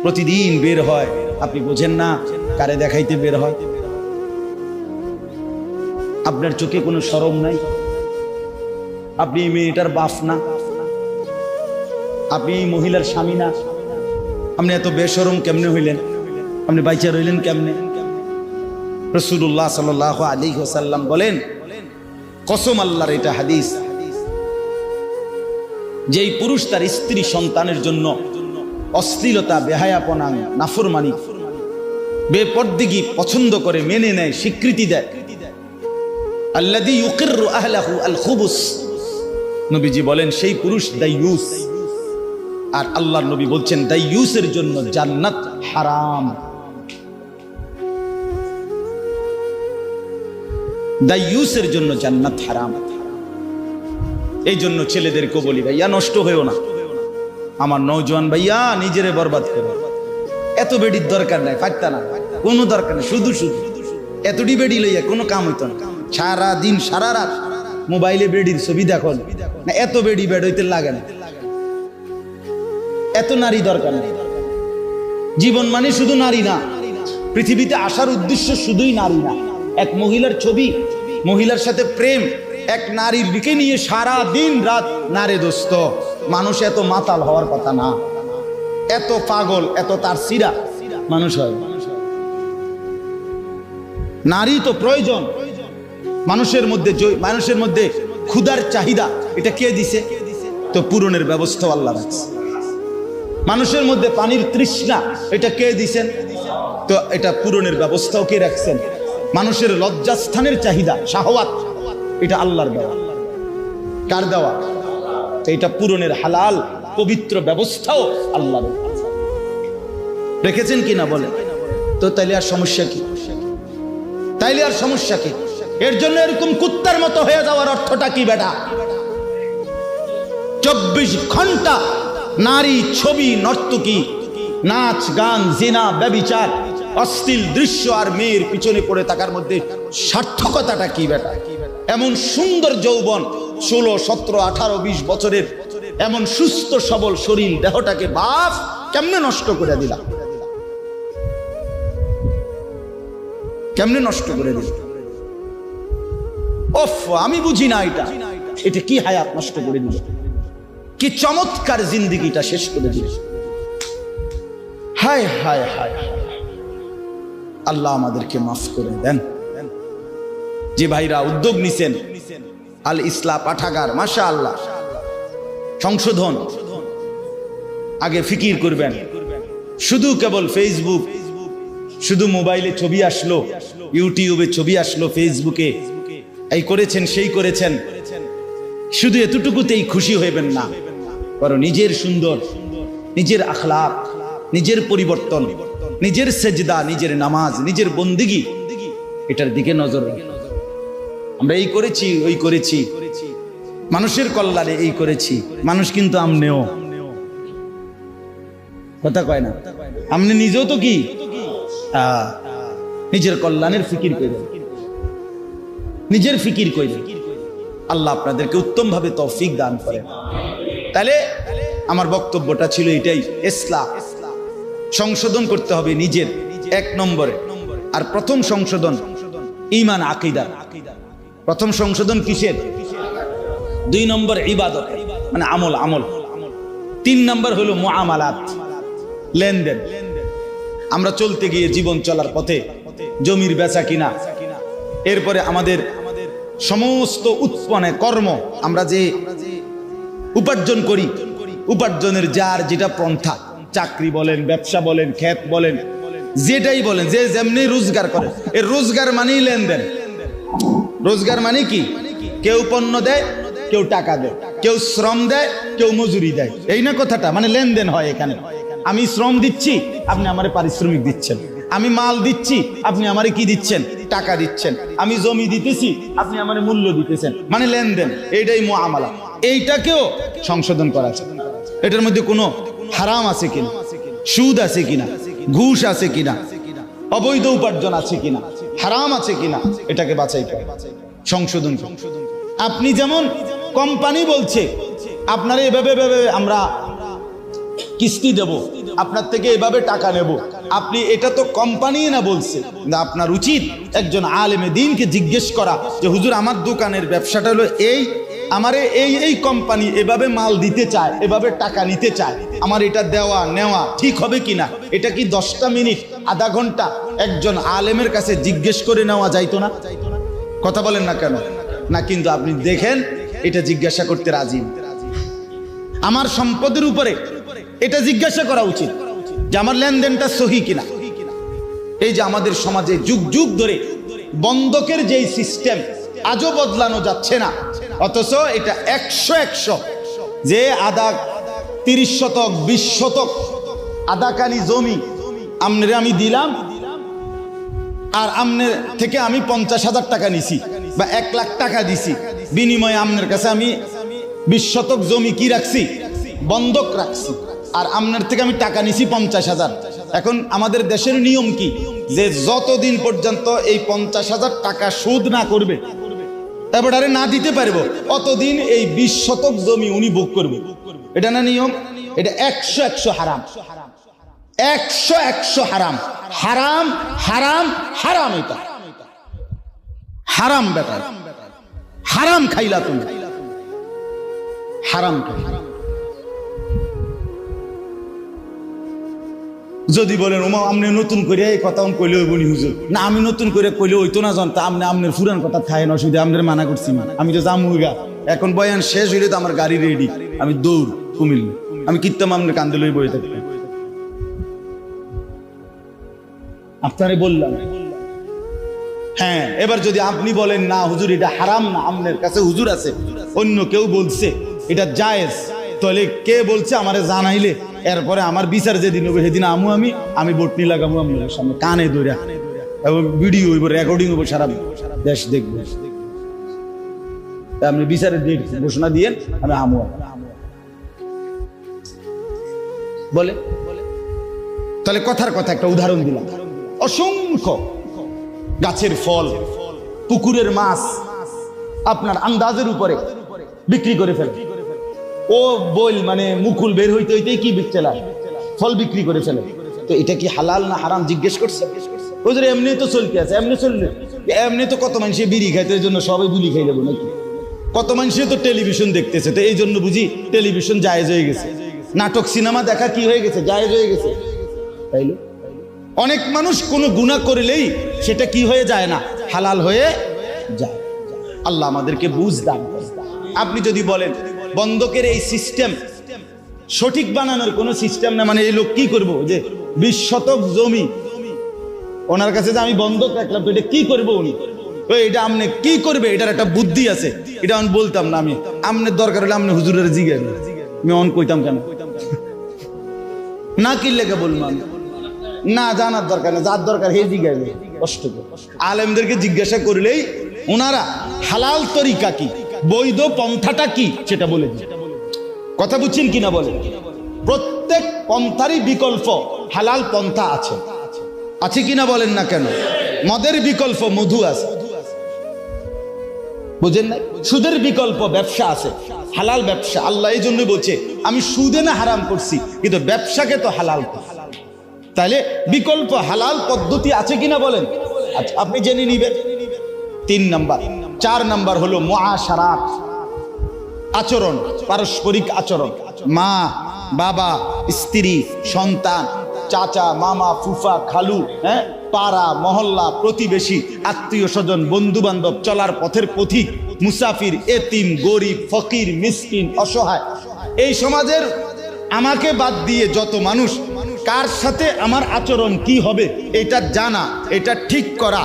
প্রতিদিন বের হয়, আপনি বোঝেন না কারে দেখাইতে বের হয়? আপনার চোখে কোনো শরম নাই? আপনি এই মেয়েটার বাপ না? আপনি এই মহিলার স্বামী না? আপনি এত বেশরম কেমনে হইলেন? আপনি বাইচা রইলেন কেমনে? রাসূলুল্লাহ সাল্লাল্লাহু আলাইহি ওয়াসাল্লাম বলেন, কসম আল্লাহর, এটা হাদিস, যেই পুরুষ তার স্ত্রী সন্তানের জন্য অশ্লীলতা, বেহায়াপনা, নাফরমানি, বেপরদিগি পছন্দ করে, মেনে নেয়, স্বীকৃতি দেয়, আল্লাযী ইউকিররু আহলাহু আল খুবুস, নবীজি বলেন সেই পুরুষ দাইয়ুস। আর আল্লাহর নবী বলছেন দাইয়ুসের জন্য জান্নাত হারাম। দাইয়ুসের জন্য জান্নাত হারাম। এই জন্য ছেলেদেরকে বলি, ভাইয়া নষ্ট হয়েও না, আমার নওজোয়ান ভাইয়া নিজেরে বরবাদ করে। এত বেডির দরকার নাই, পারতা না, কোনো দরকার নেই। শুধু শুধু এতটি বেডি লইয়া কোনো কাম হইতো না। সারা দিন সারা রাত মোবাইলে বেডির ছবি দেখো না, এত বেডি বেড হইতে লাগে না। এত নারী দরকার নেই। জীবন মানে শুধু নারী না, পৃথিবীতে আসার উদ্দেশ্য শুধুই নারী না। এক মহিলার ছবি, মহিলার সাথে প্রেম, এক নারীর দিকে নিয়ে সারা দিন রাত। নারে দোস্ত, মানুষ এত মাতাল হওয়ার কথা না, এত পাগল, এত তার সিরা মানুষ হয়। নারী তো প্রয়োজন মানুষের মধ্যে ক্ষুধার চাহিদা, এটা কে দিছে? তো পূরণের ব্যবস্থা আল্লাহ রাখছে। মানুষের মধ্যে পানির তৃষ্ণা, এটা কে দিছেন? তো এটা পূরণের ব্যবস্থাও কে রাখছেন? মানুষের লজ্জাস্থানের চাহিদা, শাহওয়াত, এটা আল্লাহর দেওয়া। কার দেওয়া? তো এটা পূরণের হালাল পবিত্র ব্যবস্থাও আল্লাহর রেখেছেন কিনা বলেন তো? তাইলে আর সমস্যা কি? তাইলে আর সমস্যা কি? এর জন্য এরকম কুত্তার মতো হয়ে যাওয়ার অর্থটা কি বেটা? 24 ঘন্টা নারী, ছবি, নর্তকী, নাচ, গান, জিনা, ব্যভিচার, অশ্লীল দৃশ্য আর মেয়ের পিছনে পড়ে থাকার মধ্যে সার্থকতাটা কি বেটা? এমন সুন্দর যৌবন, 16, 17, 18, 20 বছরের এমন সুস্থ সবল শরীর দেহটাকে বাপ কেমনে নষ্ট করে দিলা? কেমনে নষ্ট করে দিল? ওফ, আমি বুঝি না এটা কি হায়াত নষ্ট করে দিল, কি চমৎকার জিন্দেগিটা শেষ করে দিল। হায় হায় হায়, আল্লাহ আমাদেরকে মাফ করে দেন। যে ভাইরা উদ্যোগ নিছেন, আল ইসলাহ পাঠাগার, মাশাআল্লাহ, সংশোধন, আগে ফিকির করবেন। শুধু কেবল ফেসবুক, শুধু মোবাইলে ছবি আসলো, ইউটিউবে ছবি আসলো, ফেসবুকে এই করেছেন সেই করেছেন, শুধু এতটুকুতেই খুশি হইবেন না। বরং নিজের সুন্দর, নিজের আখলাক, নিজের পরিবর্তন, নিজের সেজদা, নিজের নামাজ, নিজের বন্দিগি, এটার দিকে নজর রাখুন। আমরা এই করেছি, ওই করেছি, মানুষের কল্যাণে এই করেছি। মানুষ কিন্তু আমনেও কথা কয় না, আমনে নিজেও তো কি নিজের কল্যাণের ফিকির করেন, নিজের ফিকির করেন। আল্লাহ আপনাদেরকে উত্তম ভাবে তৌফিক দান করেন। তাহলে আমার বক্তব্যটা ছিল এটাই, ইসলাহ, সংশোধন করতে হবে নিজের, 1 নম্বরে। আর প্রথম সংশোধন ঈমান, আকীদা। প্রথম সংশোধন কিসের? 2 নম্বর ইবাদত, মানে আমল। 3 নম্বর হলো মুআমালাত, লেনদেন। আমরা চলতে গিয়ে জীবন চলার পথে জমির বেচা কিনা, এরপরে আমাদের সমস্ত উৎপন্ন কর্ম, আমরা যে উপার্জন করি, উপার্জনের যার যেটা পন্থা, চাকরি বলেন, ব্যবসা বলেন, ক্ষেত বলেন, যেটাই বলেন, যে যেমনি রোজগার করে, এর রোজগার মানেই লেনদেন। রোজগার মানে কি? কেউ পণ্য দেয়, কেউ টাকা দেয়, কেউ শ্রম দেয়, কেউ মজুরি দেয়, এই না কথাটা? মানে লেনদেন হয় এখানে। আমি শ্রম দিচ্ছি, আপনি আমারে পারিশ্রমিক দিচ্ছেন। আমি মাল দিচ্ছি, আপনি আমারে কি দিচ্ছেন? টাকা দিচ্ছেন। আমি জমি দিতেছি, আপনি আমারে মূল্য দিতেছেন, মানে লেনদেন। এইটাই মুআমালা। এইটাকেও সংশোধন করা আছে। এটার মধ্যে কোনো হারাম আছে কিনা, সুদ আছে কিনা, ঘুষ আছে কিনা, অবৈধ উপার্জন আছে কিনা, হারাম আছে কিনা, এটাকে বাছাই করে সংশোধন। আপনি যেমন কোম্পানি বলছে আপনারা এভাবে আমরা কিস্তি দেব, আপনার থেকে এভাবে টাকা নেব, আপনি এটা তো কোম্পানি না বলছে, কিন্তু আপনার উচিত একজন আলেমে দ্বীনকে জিজ্ঞেস করা যে হুজুর আমার দোকানের ব্যবসাটা হলো এই, আমারে এই কোম্পানি এভাবে মাল দিতে চায়, এভাবে টাকা নিতে চায়, আমার এটা দেওয়া নেওয়া ঠিক হবে কিনা, এটা কি 10টা মিনিট আধা ঘন্টা একজন আলেমের কাছে জিজ্ঞেস করে নেওয়া যাইতো না? কথা বলেন না কেন? না, কিন্তু আপনি দেখেন এটা জিজ্ঞাসা করতে রাজি। আমার সম্পদের উপরে এটা জিজ্ঞাসা করা উচিত যে আমার লেনদেনটা সহি কিনা। এই যে আমাদের সমাজে যুগ যুগ ধরে বন্ধকের যেই সিস্টেম আজও বদলানো যাচ্ছে না, অথচ এটা 100 যে আধা 30 শতক 20 শতক আধাকানি জমি আমনে আমি দিলাম, আর আমনের থেকে আমি 50,000 টাকা নিছি বা 1 লাখ টাকা দিছি, বিনিময়ে আমনের কাছে আমি 20 শতক জমি কি রাখছি, বন্ধক রাখছি, আর আমনের থেকে আমি টাকা নিছি 50,000। এখন আমাদের দেশের নিয়ম কি, যে যতদিন পর্যন্ত এই 50,000 টাকা সুদ না করবে, এবারে না দিতে পারবো, অতদিন এই 20 শতক জমি উনি ভোগ করবে। এটা না নিয়ম? এটা 100 হারাম, 100 হারাম, হারাম হারাম হারাম, এটা হারাম বেটা, হারাম খাইলা তুমি, হারাম খাইলা। যদি বলেন ওমা আপনি নতুন করে এই কথা কইলে হইব নি হুজুর, না আমি নতুন করে কইলে হইতো না, জানতা আপনি আপনার পুরান কথা থাকেন, অসুবিধা, আপনার মানা করছি, আমি তো জামুগা, এখন বয়ান শেষ হইলে তো আমার গাড়ি রেডি, আমি দৌড় কুমিল্লা, আমি কিত্তাম আপনার কান্দে লই বয়ে থাকতাম। আপনারে বললাম, হ্যাঁ, এবার যদি আপনি বলেন না হুজুর এটা হারাম না, আপনার কাছে হুজুর আছে, অন্য কেউ বলছে এটা জায়েজ, তাহলে কে বলছে আমারে জানাইলে এরপরে আমার বিচার যেদিন হবে সেদিন আমি বটনি লাগাবো আপনার সামনে কানে ধরে, এবং ভিডিও হইব, রেকর্ডিং হইব, সারা দেশ দেখবো, আপনি বিচারের ডেট ঘোষণা দিয়ে আমি আমু বলে। তাহলে কথার কথা একটা উদাহরণ দিলাম, অসংখ্য গাছের ফল, পুকুরের মাছ আপনার আন্দাজের উপরে বিক্রি করে ফেলে, ও বইল মানে মুকুল বের হইতে হইতেই কি বিকচেলা ফল বিক্রি করে ফেলে, তো এটা কি হালাল না হারাম জিজ্ঞেস করছে? ওদের এমনি তো চলতে আছে, এমনি চললে, এমনি তো কত মানুষে বিড়ি খাইতে, এই জন্য সবাই বিড়ি খাই যাবো নাকি? কত মানুষে তো টেলিভিশন দেখতেছে, তো এই জন্য বুঝি টেলিভিশন জায়েজ হয়ে গেছে, নাটক সিনেমা দেখা কি হয়ে গেছে, জায়েজ হয়ে গেছে, তাইলে অনেক মানুষ কোনো গুনাহ করলেই সেটা কি হয়ে যায় না, হালাল হয়ে যায়। আল্লাহ আমাদেরকে বুঝ দান করেন। আপনি যদি বলেন বন্ধকের এই সিস্টেম সঠিক বানানোর কোনো সিস্টেম না, মানে এই লোক কি করবো যে 20 শতক জমি ওনার কাছে যে আমি বন্ধক রাখলাম, তো এটা কি করবো উনি, এটা আমনে কি করবে, এটার একটা বুদ্ধি আছে, এটা আমি বলতাম না, আমি আমনের দরকার হলে আমনে হুজুরের জিজ্ঞেস, আমি অন কইতাম কেন না, কি লেগে বললাম না, জানার দরকার না, যার দরকার হে জিজ্ঞাসা, কষ্ট করে আলেমদেরকে জিজ্ঞাসা করলেই ওনারা হালাল তরিকা কি, বৈধ পন্থাটা কি সেটা বলে দিন। কথা বুঝছেন কিনা বলে? প্রত্যেক পন্থারই বিকল্প হালাল পন্থা আছে, আছে কিনা বলেন না কেন? মদের বিকল্প মধু আছে, বুঝেন না? সুদের বিকল্প ব্যবসা আছে, হালাল ব্যবসা। আল্লাহ এই জন্য বলছে আমি সুদে না হারাম করছি, কিন্তু ব্যবসাকে তো হালাল করছি। তাহলে বিকল্প হালাল পদ্ধতি আছে কিনা বলেন? আচ্ছা, আপনি জেনে নিবেন। 3 নাম্বার। 4 নাম্বার হলো মুআশারাত, আচরণ, পারস্পরিক আচরণ। মা, বাবা, স্ত্রী, সন্তান, চাচা, মামা, ফুফা, খালু, হ্যাঁ, পাড়া, মহল্লা, প্রতিবেশী, আত্মীয় স্বজন, বন্ধু বান্ধব, চলার পথের পথিক, মুসাফির, এতিম, গরিব, ফকির, মিসকিন, অসহায়, এই সমাজের আমাকে বাদ দিয়ে যত মানুষ, কার সাথে আমার আচরণ কি হবে এটা জানা, এটা ঠিক করা।